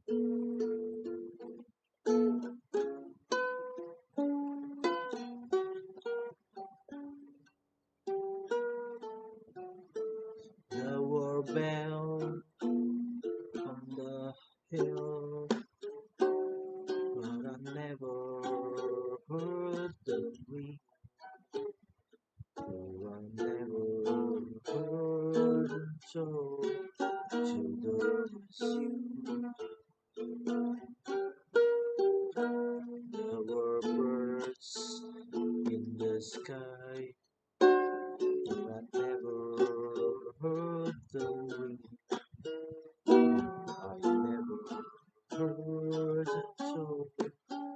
The war bell on the hill, but I never heard the ring. Oh, I never heard the show to those you. There were birds in the sky, but I never heard the ring. I never heard the show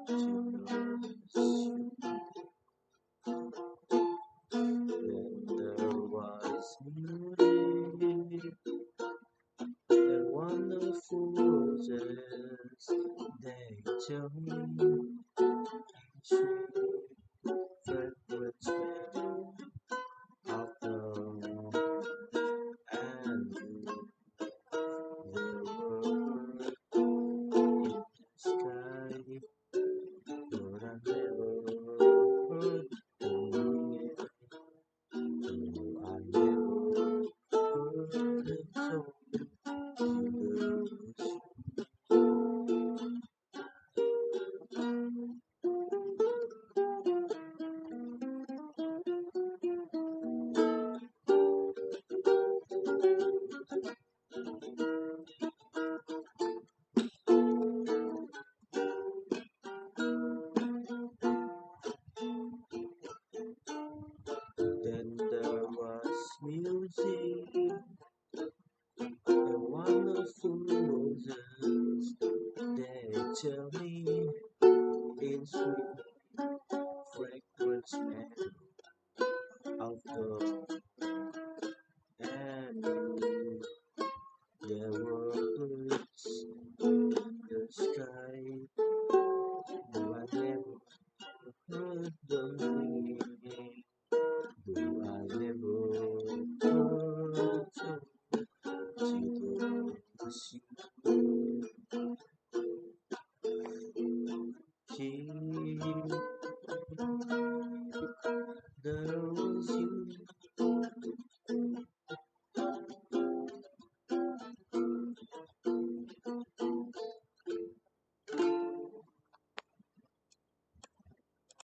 to those you. Then there was music and wonderful roses. They tell me sweet fragrance smell of the and there were in the sky, but I never heard the ring. No, I never heard it so.